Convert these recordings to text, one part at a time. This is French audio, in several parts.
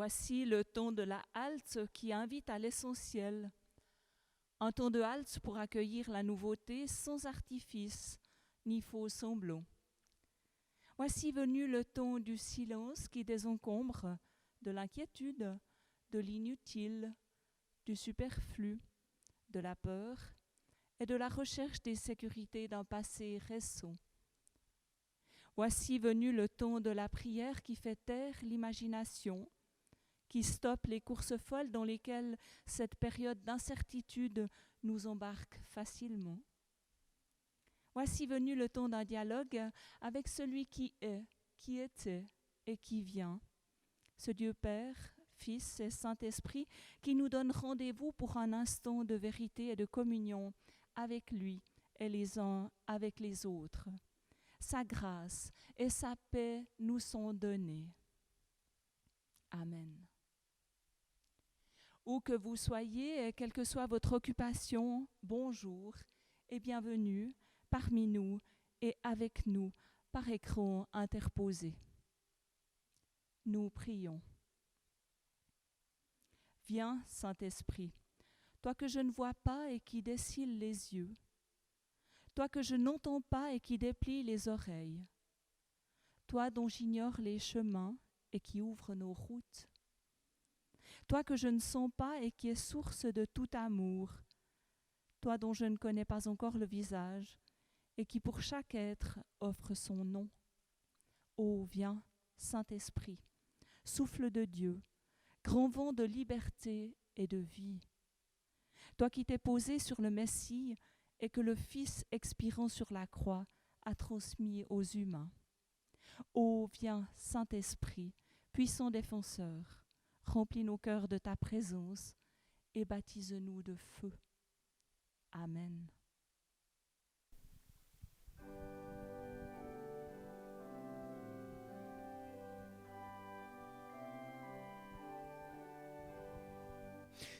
Voici le ton de la halte qui invite à l'essentiel. Un ton de halte pour accueillir la nouveauté sans artifice ni faux semblants. Voici venu le ton du silence qui désencombre, de l'inquiétude, de l'inutile, du superflu, de la peur et de la recherche des sécurités d'un passé récent. Voici venu le ton de la prière qui fait taire l'imagination, qui stoppe les courses folles dans lesquelles cette période d'incertitude nous embarque facilement. Voici venu le ton d'un dialogue avec celui qui est, qui était et qui vient, ce Dieu Père, Fils et Saint-Esprit qui nous donne rendez-vous pour un instant de vérité et de communion avec lui et les uns avec les autres. Sa grâce et sa paix nous sont données. Amen. Où que vous soyez et quelle que soit votre occupation, bonjour et bienvenue parmi nous et avec nous par écran interposé. Nous prions. Viens, Saint-Esprit, toi que je ne vois pas et qui dessille les yeux, toi que je n'entends pas et qui déplie les oreilles, toi dont j'ignore les chemins et qui ouvre nos routes, toi que je ne sens pas et qui est source de tout amour, toi dont je ne connais pas encore le visage et qui pour chaque être offre son nom. Ô viens, Saint-Esprit, souffle de Dieu, grand vent de liberté et de vie. Toi qui t'es posé sur le Messie et que le Fils expirant sur la croix a transmis aux humains. Ô viens, Saint-Esprit, puissant défenseur, remplis nos cœurs de ta présence et baptise-nous de feu. Amen.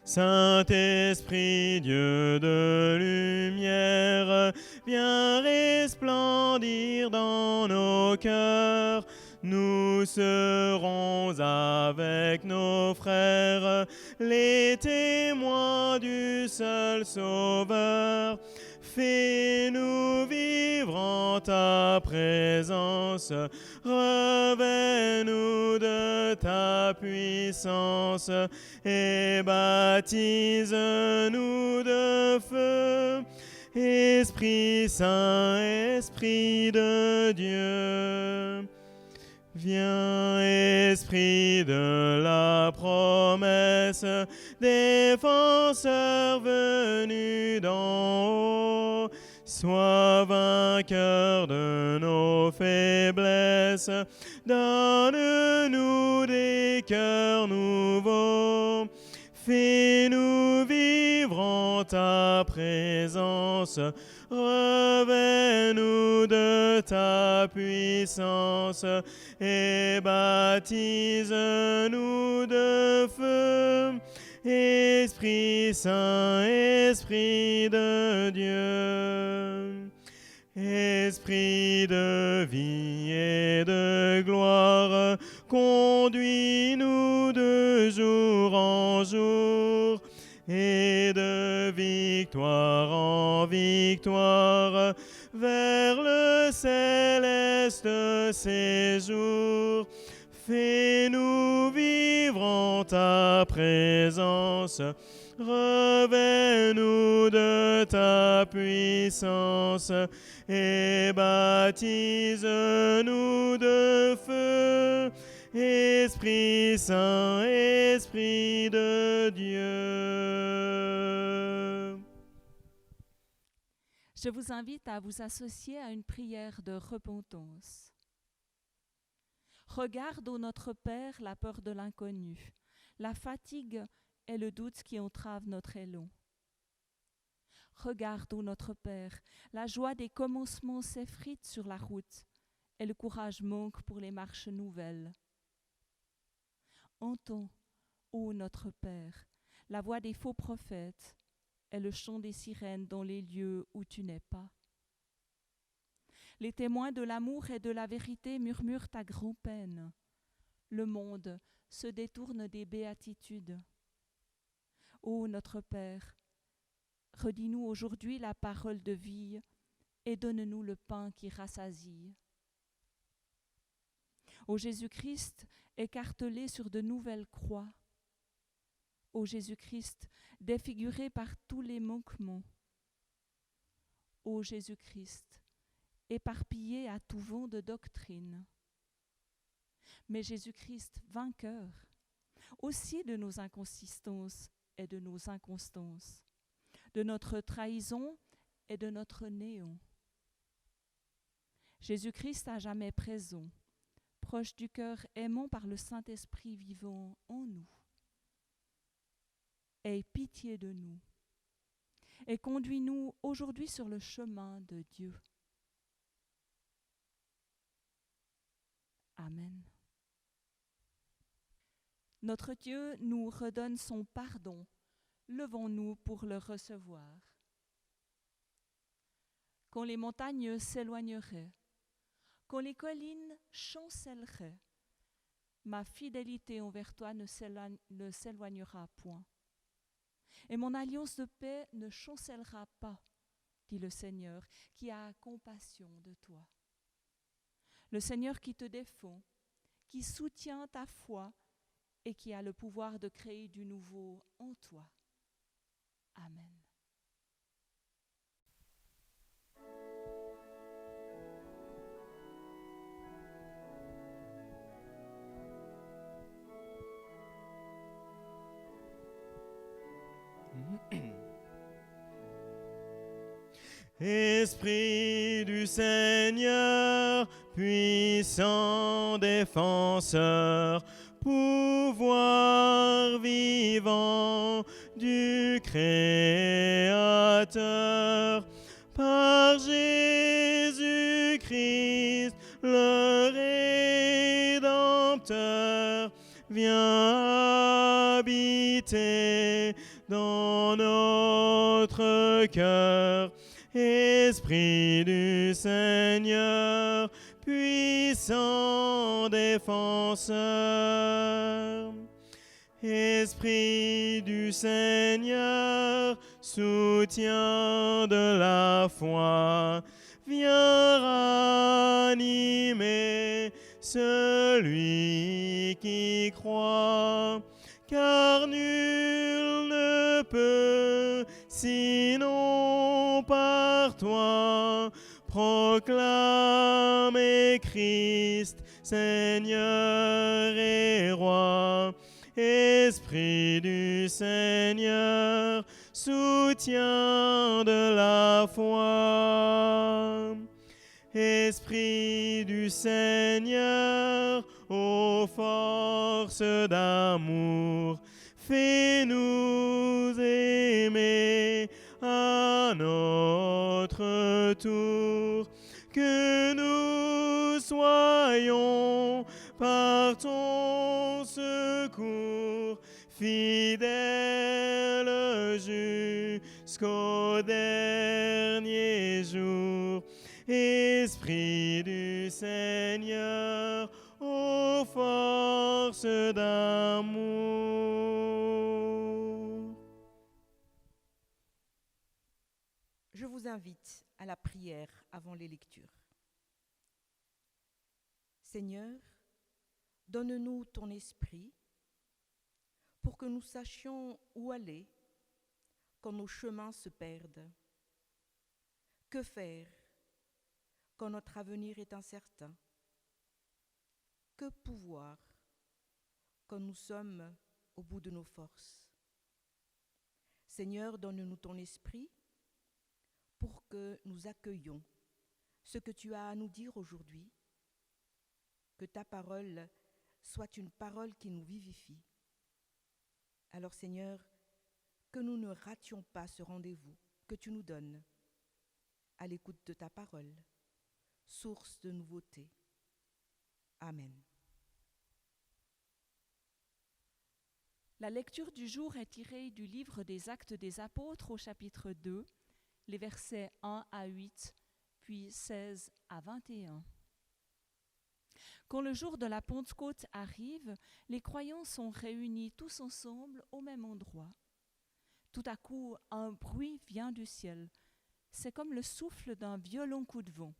Saint-Esprit, Dieu de lumière, viens resplendir dans nos cœurs. Nous serons avec nos frères les témoins du seul Sauveur. Fais-nous vivre en ta présence, revêt-nous de ta puissance et baptise-nous de feu. Esprit Saint, Esprit de Dieu, viens, Esprit de la promesse, défenseur venu d'en haut, sois vainqueur de nos faiblesses, donne-nous des cœurs nouveaux, fais-nous vivre en ta présence, revêt-nous de ta puissance et baptise-nous de feu. Esprit Saint, Esprit de Dieu, Esprit de vie et de gloire, conduis-nous de jour en jour et de victoire en victoire vers le céleste séjour. Fais-nous vivre en ta présence, revêt-nous de ta puissance et baptise-nous de feu. Esprit Saint, Esprit de Dieu. Je vous invite à vous associer à une prière de repentance. Regarde, ô notre Père, la peur de l'inconnu, la fatigue et le doute qui entravent notre élan. Regarde, ô notre Père, la joie des commencements s'effrite sur la route et le courage manque pour les marches nouvelles. Entends, ô notre Père, la voix des faux prophètes et le chant des sirènes dans les lieux où tu n'es pas. Les témoins de l'amour et de la vérité murmurent à grand-peine. Le monde se détournent des béatitudes. Ô notre Père, redis-nous aujourd'hui la parole de vie et donne-nous le pain qui rassasie. Ô Jésus-Christ, écartelé sur de nouvelles croix, ô Jésus-Christ, défiguré par tous les manquements, ô Jésus-Christ, éparpillé à tout vent de doctrine, mais Jésus-Christ vainqueur, aussi de nos inconsistances et de nos inconstances, de notre trahison et de notre néant. Jésus-Christ à jamais présent, proche du cœur aimant par le Saint-Esprit vivant en nous. Aie pitié de nous et conduis-nous aujourd'hui sur le chemin de Dieu. Amen. Notre Dieu nous redonne son pardon. Levons-nous pour le recevoir. Quand les montagnes s'éloigneraient, quand les collines chancelleraient, ma fidélité envers toi ne s'éloignera point. Et mon alliance de paix ne chancellera pas, dit le Seigneur, qui a compassion de toi. Le Seigneur qui te défend, qui soutient ta foi et qui a le pouvoir de créer du nouveau en toi. Amen. Esprit du Seigneur, puissant défenseur, pouvoir vivant du Créateur, par Jésus-Christ, le Rédempteur, viens habiter dans notre cœur. Esprit du Seigneur, puissant défenseur. Esprit du Seigneur, soutien de la foi, viens ranimer celui qui croit, car nul ne peut, sinon par toi, proclamer Christ, Seigneur et Roi. Esprit du Seigneur, soutien de la foi. Esprit du Seigneur, ô force d'amour, fais-nous aimer à notre tour, que nous soyons par ton secours fidèles jusqu'au dernier jour. Esprit du Seigneur, ô force d'amour. Je vous invite à la prière avant les lectures. Seigneur, donne-nous ton esprit pour que nous sachions où aller quand nos chemins se perdent. Que faire quand notre avenir est incertain? Que pouvoir quand nous sommes au bout de nos forces? Seigneur, donne-nous ton esprit pour que nous accueillions ce que tu as à nous dire aujourd'hui, que ta parole soit une parole qui nous vivifie. Alors Seigneur, que nous ne rations pas ce rendez-vous que tu nous donnes à l'écoute de ta parole, source de nouveauté. Amen. La lecture du jour est tirée du livre des Actes des Apôtres au chapitre 2, les versets 1 à 8, puis 16 à 21. Quand le jour de la Pentecôte arrive, les croyants sont réunis tous ensemble au même endroit. Tout à coup, un bruit vient du ciel. C'est comme le souffle d'un violent coup de vent.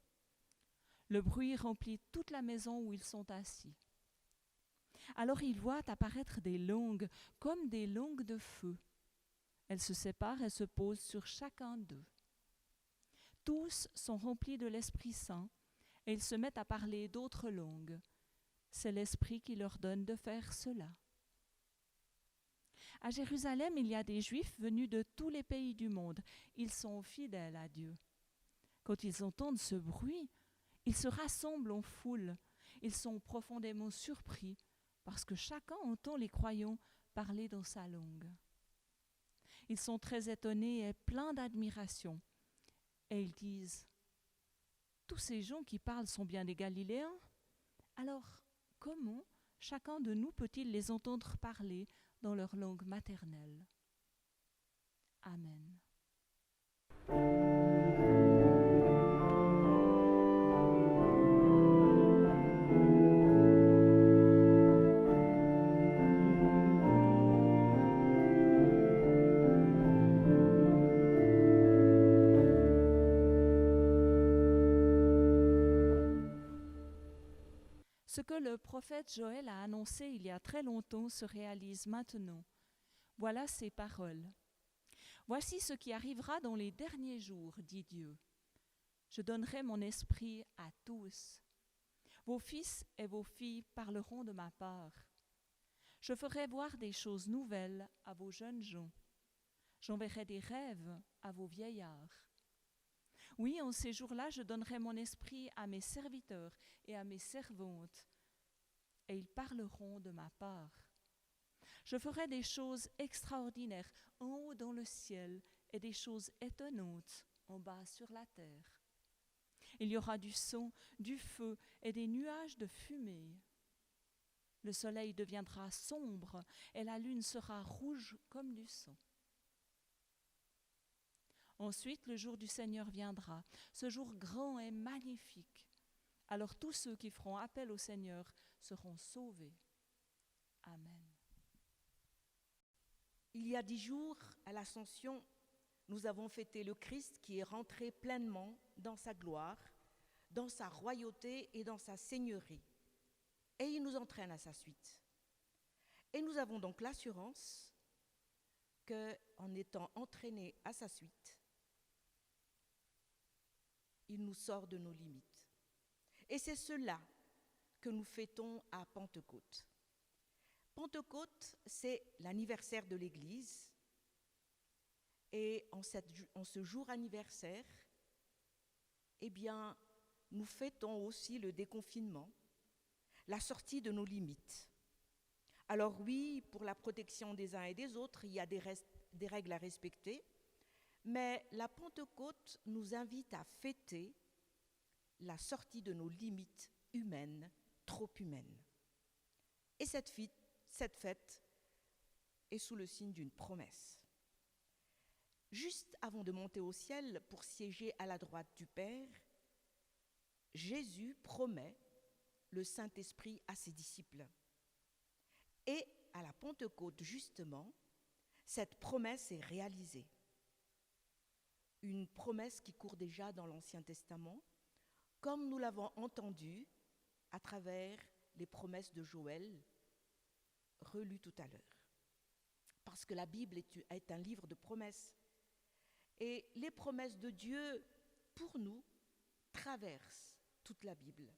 Le bruit remplit toute la maison où ils sont assis. Alors ils voient apparaître des langues, comme des langues de feu. Elles se séparent et se posent sur chacun d'eux. Tous sont remplis de l'Esprit Saint et ils se mettent à parler d'autres langues. C'est l'Esprit qui leur donne de faire cela. À Jérusalem, il y a des Juifs venus de tous les pays du monde. Ils sont fidèles à Dieu. Quand ils entendent ce bruit, ils se rassemblent en foule. Ils sont profondément surpris parce que chacun entend les croyants parler dans sa langue. Ils sont très étonnés et pleins d'admiration. Et ils disent « Tous ces gens qui parlent sont bien des Galiléens. Alors, comment chacun de nous peut-il les entendre parler dans leur langue maternelle ?» Amen. Ce que le prophète Joël a annoncé il y a très longtemps se réalise maintenant. Voilà ces paroles. « Voici ce qui arrivera dans les derniers jours, dit Dieu. Je donnerai mon esprit à tous. Vos fils et vos filles parleront de ma part. Je ferai voir des choses nouvelles à vos jeunes gens. J'enverrai des rêves à vos vieillards. Oui, en ces jours-là, je donnerai mon esprit à mes serviteurs et à mes servantes, et ils parleront de ma part. Je ferai des choses extraordinaires en haut dans le ciel et des choses étonnantes en bas sur la terre. Il y aura du sang, du feu et des nuages de fumée. Le soleil deviendra sombre et la lune sera rouge comme du sang. Ensuite, le jour du Seigneur viendra, ce jour grand et magnifique. Alors tous ceux qui feront appel au Seigneur seront sauvés. Amen. Il y a 10 jours, à l'Ascension, nous avons fêté le Christ qui est rentré pleinement dans sa gloire, dans sa royauté et dans sa seigneurie. Et il nous entraîne à sa suite. Et nous avons donc l'assurance qu'en étant entraînés à sa suite, il nous sort de nos limites. Et c'est cela que nous fêtons à Pentecôte. Pentecôte, c'est l'anniversaire de l'Église. Et en ce jour anniversaire, eh bien, nous fêtons aussi le déconfinement, la sortie de nos limites. Alors oui, pour la protection des uns et des autres, il y a des règles à respecter, mais la Pentecôte nous invite à fêter la sortie de nos limites humaines, trop humaines. Et cette fête est sous le signe d'une promesse. Juste avant de monter au ciel pour siéger à la droite du Père, Jésus promet le Saint-Esprit à ses disciples. Et à la Pentecôte, justement, cette promesse est réalisée. Une promesse qui court déjà dans l'Ancien Testament, comme nous l'avons entendu à travers les promesses de Joël, relues tout à l'heure. Parce que la Bible est un livre de promesses. Et les promesses de Dieu, pour nous, traversent toute la Bible.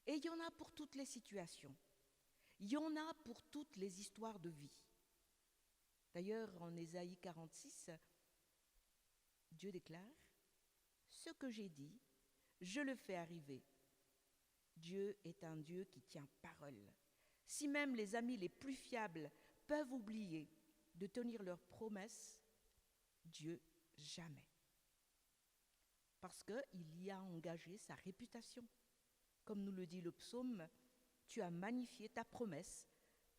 Et il y en a pour toutes les situations. Il y en a pour toutes les histoires de vie. D'ailleurs, en Ésaïe 46, Dieu déclare « Ce que j'ai dit, je le fais arriver. Dieu est un Dieu qui tient parole. Si même les amis les plus fiables peuvent oublier de tenir leurs promesses, Dieu jamais. Parce qu'il y a engagé sa réputation. Comme nous le dit le psaume, tu as magnifié ta promesse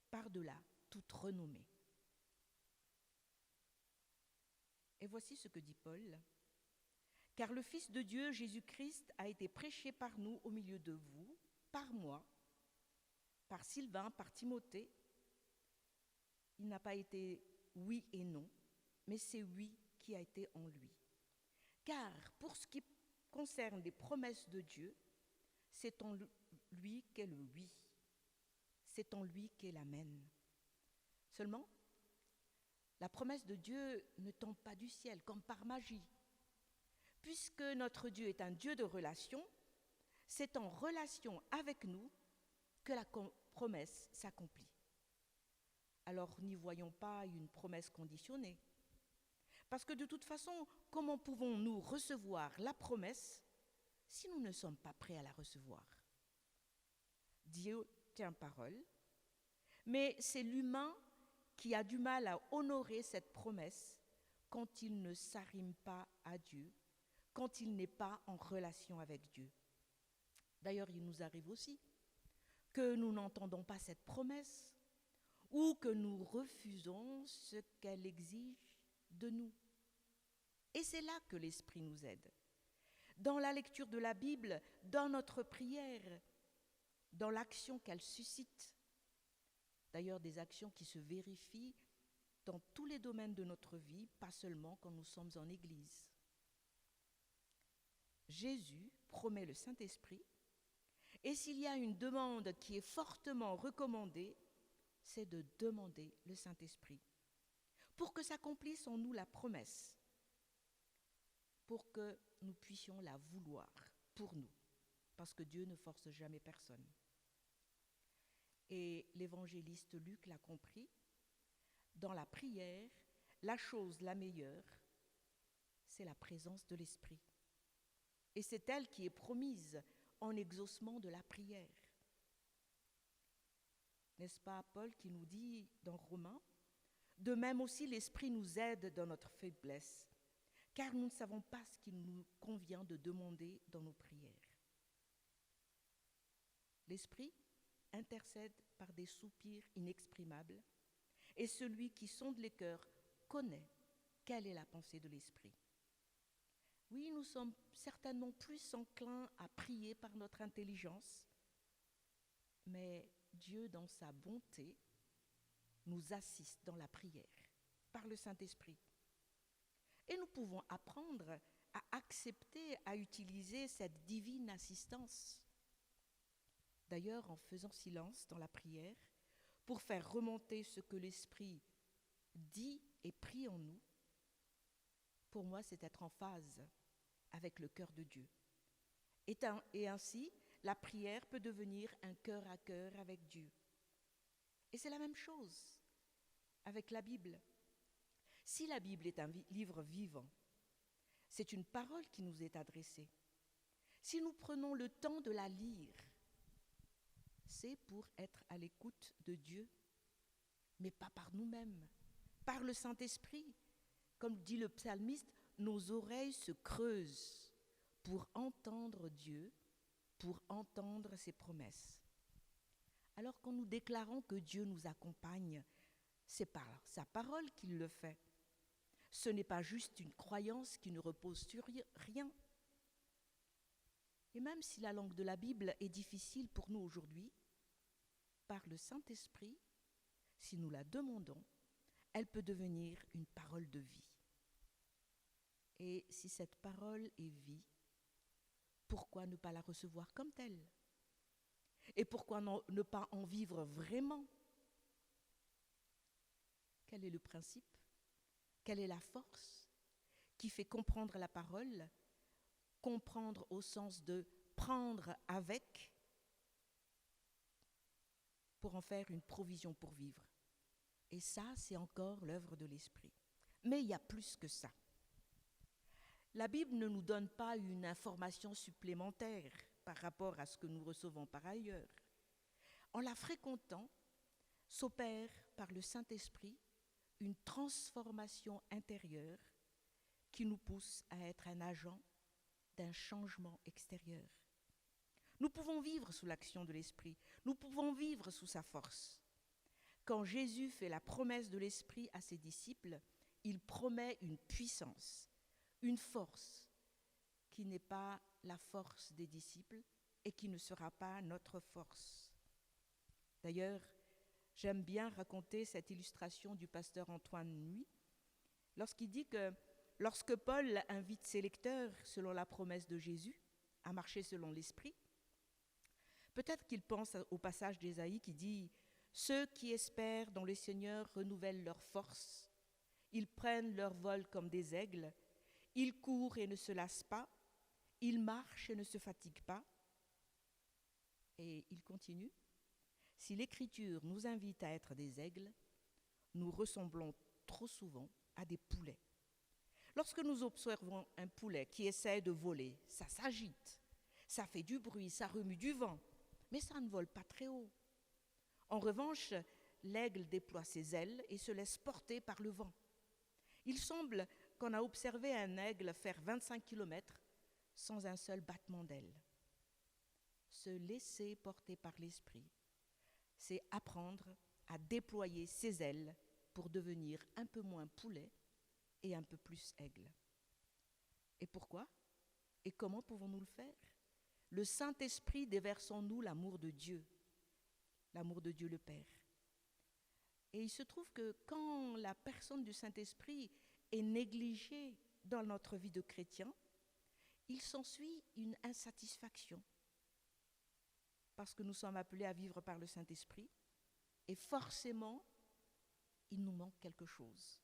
par-delà toute renommée. Et voici ce que dit Paul. Car le Fils de Dieu, Jésus-Christ, a été prêché par nous au milieu de vous, par moi, par Sylvain, par Timothée, il n'a pas été oui et non, mais c'est oui qui a été en lui. Car pour ce qui concerne les promesses de Dieu, c'est en lui qu'est le oui, c'est en lui qu'est l'amen. Seulement, la promesse de Dieu ne tombe pas du ciel comme par magie. Puisque notre Dieu est un Dieu de relation, c'est en relation avec nous que la promesse s'accomplit. Alors n'y voyons pas une promesse conditionnée. Parce que de toute façon, comment pouvons-nous recevoir la promesse si nous ne sommes pas prêts à la recevoir? Dieu tient parole, mais c'est l'humain qui a du mal à honorer cette promesse quand il ne s'arrime pas à Dieu, quand il n'est pas en relation avec Dieu. D'ailleurs, il nous arrive aussi que nous n'entendons pas cette promesse ou que nous refusons ce qu'elle exige de nous. Et c'est là que l'Esprit nous aide. Dans la lecture de la Bible, dans notre prière, dans l'action qu'elle suscite. D'ailleurs, des actions qui se vérifient dans tous les domaines de notre vie, pas seulement quand nous sommes en Église. Jésus promet le Saint-Esprit, et s'il y a une demande qui est fortement recommandée, c'est de demander le Saint-Esprit pour que s'accomplisse en nous la promesse, pour que nous puissions la vouloir pour nous, parce que Dieu ne force jamais personne. Et l'évangéliste Luc l'a compris, dans la prière, la chose la meilleure, c'est la présence de l'Esprit. Et c'est elle qui est promise en exaucement de la prière. N'est-ce pas Paul qui nous dit dans Romains, de même aussi l'Esprit nous aide dans notre faiblesse, car nous ne savons pas ce qu'il nous convient de demander dans nos prières. L'Esprit intercède par des soupirs inexprimables, et celui qui sonde les cœurs connaît quelle est la pensée de l'Esprit. Oui, nous sommes certainement plus enclins à prier par notre intelligence, mais Dieu, dans sa bonté, nous assiste dans la prière par le Saint-Esprit. Et nous pouvons apprendre à accepter, à utiliser cette divine assistance. D'ailleurs, en faisant silence dans la prière, pour faire remonter ce que l'Esprit dit et prie en nous, pour moi, c'est être en phase avec le cœur de Dieu. Et ainsi, la prière peut devenir un cœur à cœur avec Dieu. Et c'est la même chose avec la Bible. Si la Bible est un livre vivant, c'est une parole qui nous est adressée. Si nous prenons le temps de la lire, c'est pour être à l'écoute de Dieu, mais pas par nous-mêmes, par le Saint-Esprit. Comme dit le psalmiste, nos oreilles se creusent pour entendre Dieu, pour entendre ses promesses. Alors quand nous déclarons que Dieu nous accompagne, c'est par sa parole qu'il le fait. Ce n'est pas juste une croyance qui ne repose sur rien. Et même si la langue de la Bible est difficile pour nous aujourd'hui, par le Saint-Esprit, si nous la demandons, elle peut devenir une parole de vie. Et si cette parole est vie, pourquoi ne pas la recevoir comme telle? Et pourquoi ne pas en vivre vraiment? Quel est le principe? Quelle est la force qui fait comprendre la parole? Comprendre au sens de prendre avec pour en faire une provision pour vivre. Et ça, c'est encore l'œuvre de l'Esprit. Mais il y a plus que ça. La Bible ne nous donne pas une information supplémentaire par rapport à ce que nous recevons par ailleurs. En la fréquentant, s'opère par le Saint-Esprit une transformation intérieure qui nous pousse à être un agent d'un changement extérieur. Nous pouvons vivre sous l'action de l'Esprit, nous pouvons vivre sous sa force. Quand Jésus fait la promesse de l'Esprit à ses disciples, il promet une puissance, une force qui n'est pas la force des disciples et qui ne sera pas notre force. D'ailleurs, j'aime bien raconter cette illustration du pasteur Antoine Nuit, lorsqu'il dit que lorsque Paul invite ses lecteurs, selon la promesse de Jésus, à marcher selon l'Esprit, peut-être qu'il pense au passage d'Ésaïe qui dit « Ceux qui espèrent dans le Seigneur renouvellent leur force, ils prennent leur vol comme des aigles, ils courent et ne se lassent pas, ils marchent et ne se fatiguent pas. » Et il continue « Si l'Écriture nous invite à être des aigles, nous ressemblons trop souvent à des poulets. Lorsque nous observons un poulet qui essaie de voler, ça s'agite, ça fait du bruit, ça remue du vent, mais ça ne vole pas très haut. En revanche, l'aigle déploie ses ailes et se laisse porter par le vent. Il semble qu'on a observé un aigle faire 25 km sans un seul battement d'aile. Se laisser porter par l'esprit, c'est apprendre à déployer ses ailes pour devenir un peu moins poulet et un peu plus aigle. Et pourquoi? Et comment pouvons-nous le faire? Le Saint-Esprit déverse en nous l'amour de Dieu le Père. Et il se trouve que quand la personne du Saint-Esprit est négligée dans notre vie de chrétien, il s'ensuit une insatisfaction. Parce que nous sommes appelés à vivre par le Saint-Esprit, et forcément, il nous manque quelque chose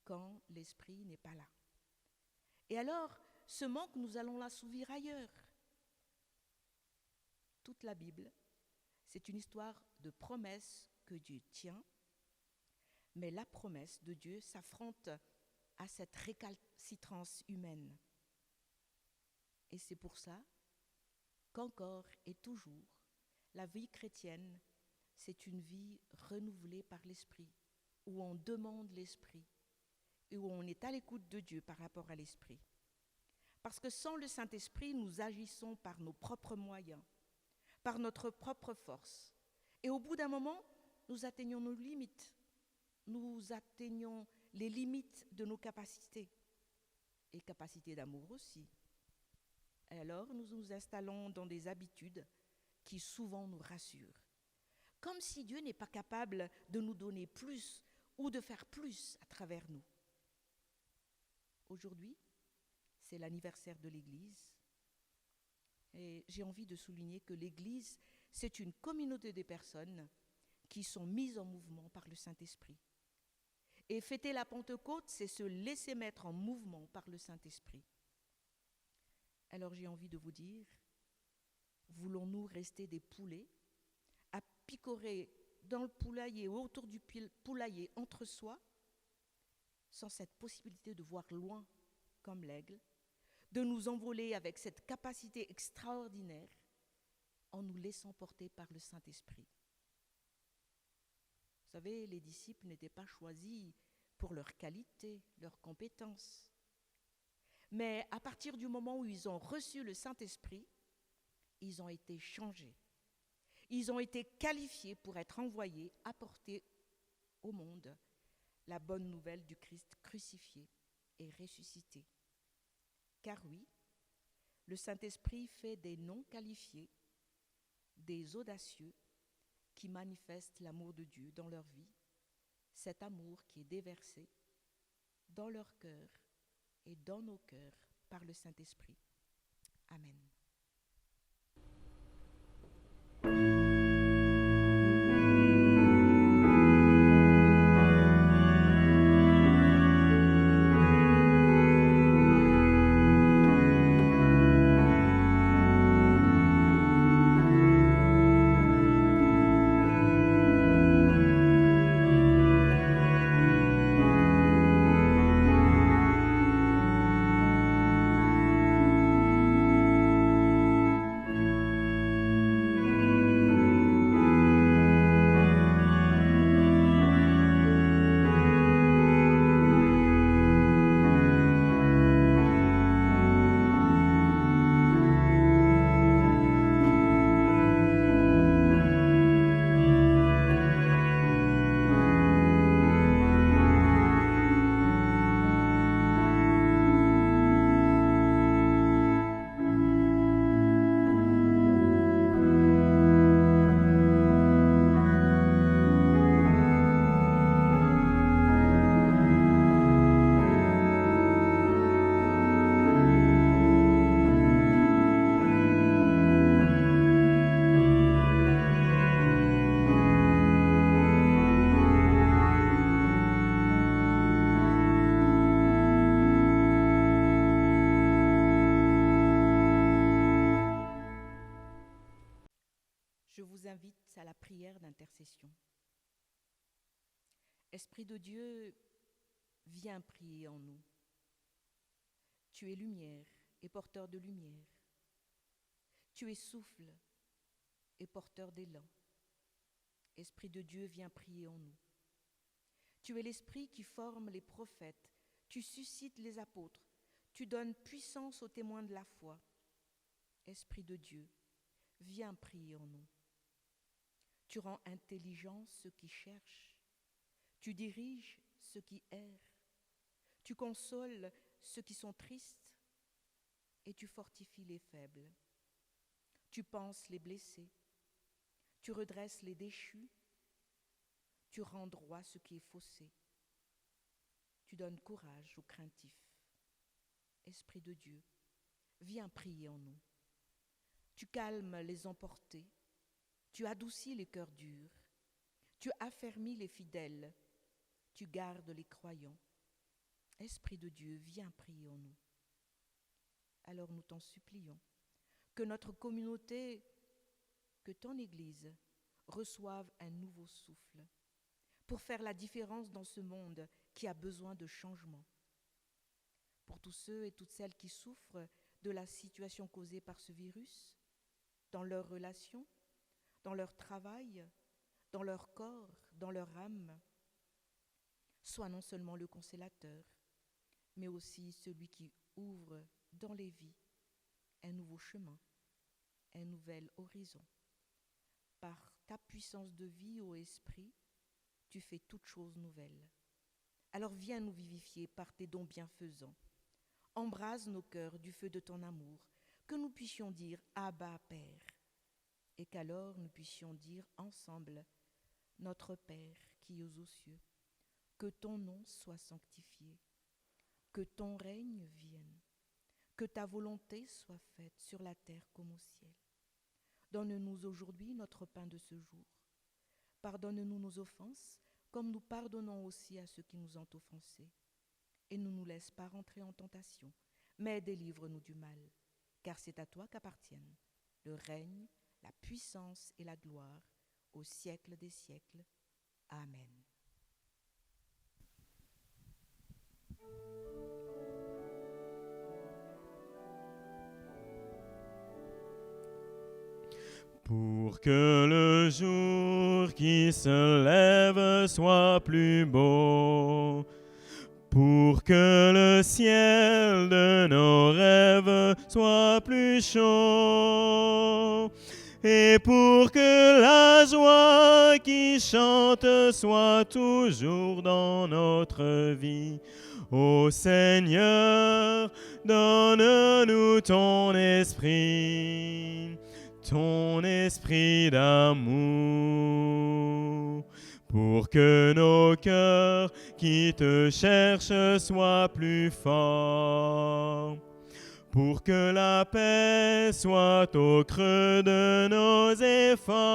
quand l'Esprit n'est pas là. Et alors, ce manque, nous allons l'assouvir ailleurs. Toute la Bible, c'est une histoire de promesses que Dieu tient, mais la promesse de Dieu s'affronte à cette récalcitrance humaine. Et c'est pour ça qu'encore et toujours, la vie chrétienne, c'est une vie renouvelée par l'Esprit, où on demande l'Esprit, et où on est à l'écoute de Dieu par rapport à l'Esprit. Parce que sans le Saint-Esprit, nous agissons par nos propres moyens, par notre propre force. Et au bout d'un moment, nous atteignons nos limites. Nous atteignons les limites de nos capacités, et capacités d'amour aussi. Et alors, nous nous installons dans des habitudes qui souvent nous rassurent. Comme si Dieu n'est pas capable de nous donner plus ou de faire plus à travers nous. Aujourd'hui, c'est l'anniversaire de l'Église. Et j'ai envie de souligner que l'Église, c'est une communauté de personnes qui sont mises en mouvement par le Saint-Esprit. Et fêter la Pentecôte, c'est se laisser mettre en mouvement par le Saint-Esprit. Alors j'ai envie de vous dire, voulons-nous rester des poulets, à picorer dans le poulailler ou autour du poulailler entre soi, sans cette possibilité de voir loin comme l'aigle, de nous envoler avec cette capacité extraordinaire en nous laissant porter par le Saint-Esprit. Vous savez, les disciples n'étaient pas choisis pour leur qualité, leurs compétences. Mais à partir du moment où ils ont reçu le Saint-Esprit, ils ont été changés. Ils ont été qualifiés pour être envoyés, apporter au monde la bonne nouvelle du Christ crucifié et ressuscité. Car oui, le Saint-Esprit fait des non-qualifiés, des audacieux qui manifestent l'amour de Dieu dans leur vie, cet amour qui est déversé dans leur cœur et dans nos cœurs par le Saint-Esprit. Amen. je vous invite à la prière d'intercession. Esprit de Dieu, viens prier en nous. Tu es lumière et porteur de lumière. Tu es souffle et porteur d'élan. Esprit de Dieu, viens prier en nous. Tu es l'esprit qui forme les prophètes. Tu suscites les apôtres. Tu donnes puissance aux témoins de la foi. Esprit de Dieu, viens prier en nous. Tu rends intelligents ceux qui cherchent. Tu diriges ceux qui errent. Tu consoles ceux qui sont tristes et tu fortifies les faibles. Tu panses les blessés. Tu redresses les déchus. Tu rends droit ce qui est faussé. Tu donnes courage aux craintifs. Esprit de Dieu, viens prier en nous. Tu calmes les emportés. Tu adoucis les cœurs durs. Tu affermis les fidèles. Tu gardes les croyants. Esprit de Dieu, viens prier en nous. Alors nous t'en supplions, que notre communauté, que ton Église reçoive un nouveau souffle pour faire la différence dans ce monde qui a besoin de changement. Pour tous ceux et toutes celles qui souffrent de la situation causée par ce virus, dans leurs relations, dans leur travail, dans leur corps, dans leur âme, sois non seulement le consolateur, mais aussi celui qui ouvre dans les vies un nouveau chemin, un nouvel horizon. Par ta puissance de vie, ô Esprit, tu fais toutes choses nouvelles. Alors viens nous vivifier par tes dons bienfaisants. Embrase nos cœurs du feu de ton amour, que nous puissions dire « Abba, Père », et qu'alors nous puissions dire ensemble « Notre Père qui es aux cieux, que ton nom soit sanctifié, que ton règne vienne, que ta volonté soit faite sur la terre comme au ciel. Donne-nous aujourd'hui notre pain de ce jour. Pardonne-nous nos offenses, comme nous pardonnons aussi à ceux qui nous ont offensés. Et ne nous laisse pas rentrer en tentation, mais délivre-nous du mal, car c'est à toi qu'appartiennent le règne, la puissance et la gloire, au siècle des siècles. Amen. Pour que le jour qui se lève soit plus beau, pour que le ciel de nos rêves soit plus chaud, et pour que la joie qui chante soit toujours dans notre vie. Ô Seigneur, donne-nous ton esprit d'amour, pour que nos cœurs qui te cherchent soient plus forts, pour que la paix soit au creux de nos efforts,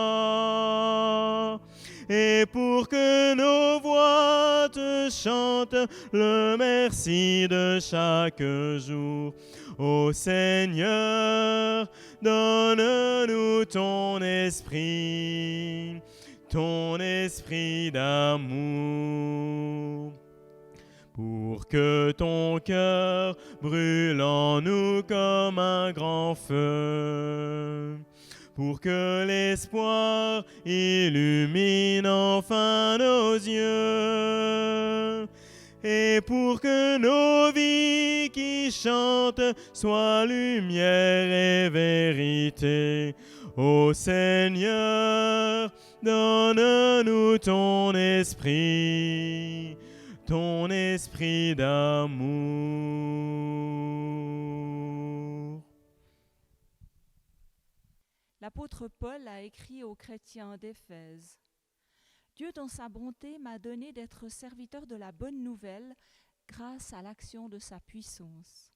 et pour que nos voix te chantent le merci de chaque jour. Ô Seigneur, donne-nous ton esprit d'amour, pour que ton cœur brûle en nous comme un grand feu, pour que l'espoir illumine enfin nos yeux, et pour que nos vies qui chantent soient lumière et vérité. Ô Seigneur, donne-nous ton esprit d'amour. L'apôtre Paul a écrit aux chrétiens d'Éphèse: Dieu, dans sa bonté, m'a donné d'être serviteur de la bonne nouvelle grâce à l'action de sa puissance.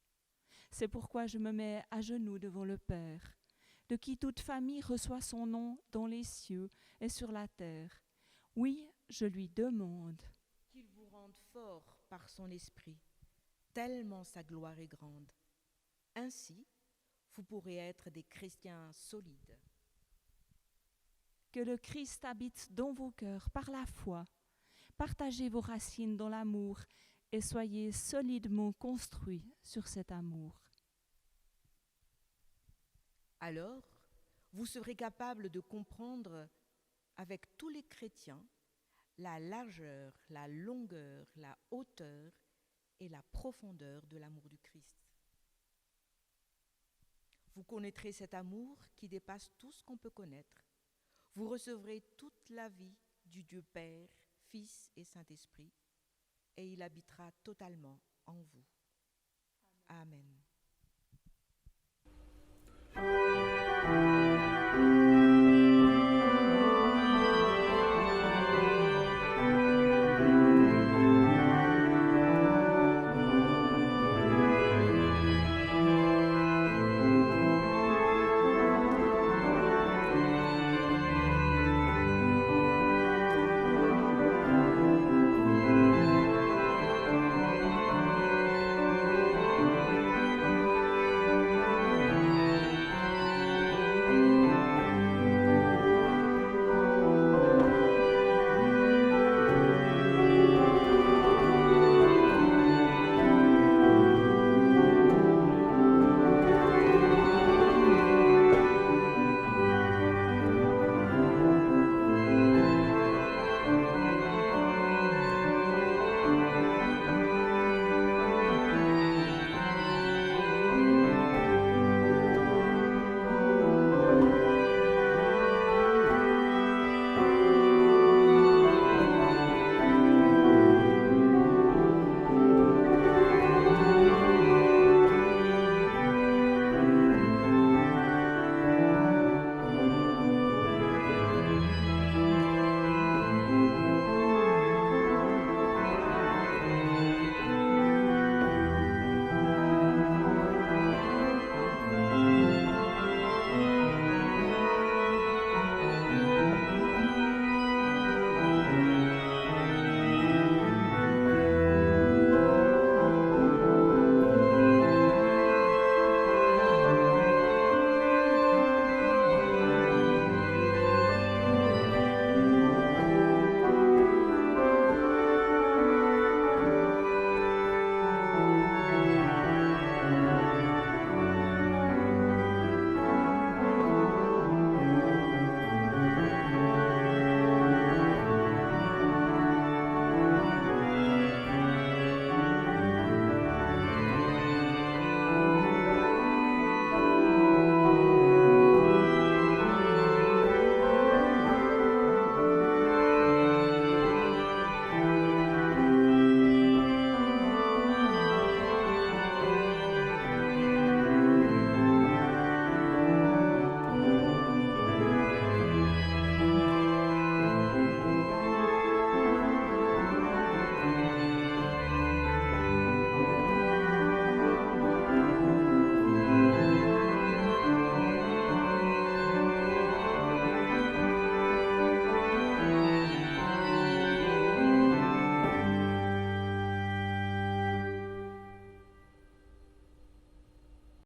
C'est pourquoi je me mets à genoux devant le Père, de qui toute famille reçoit son nom dans les cieux et sur la terre. Oui, je lui demande qu'il vous rende fort par son esprit, tellement sa gloire est grande. Ainsi, vous pourrez être des chrétiens solides. Que le Christ habite dans vos cœurs par la foi. Partagez vos racines dans l'amour et soyez solidement construits sur cet amour. Alors, vous serez capable de comprendre avec tous les chrétiens la largeur, la longueur, la hauteur et la profondeur de l'amour du Christ. Vous connaîtrez cet amour qui dépasse tout ce qu'on peut connaître. Vous recevrez toute la vie du Dieu Père, Fils et Saint-Esprit, et il habitera totalement en vous. Amen.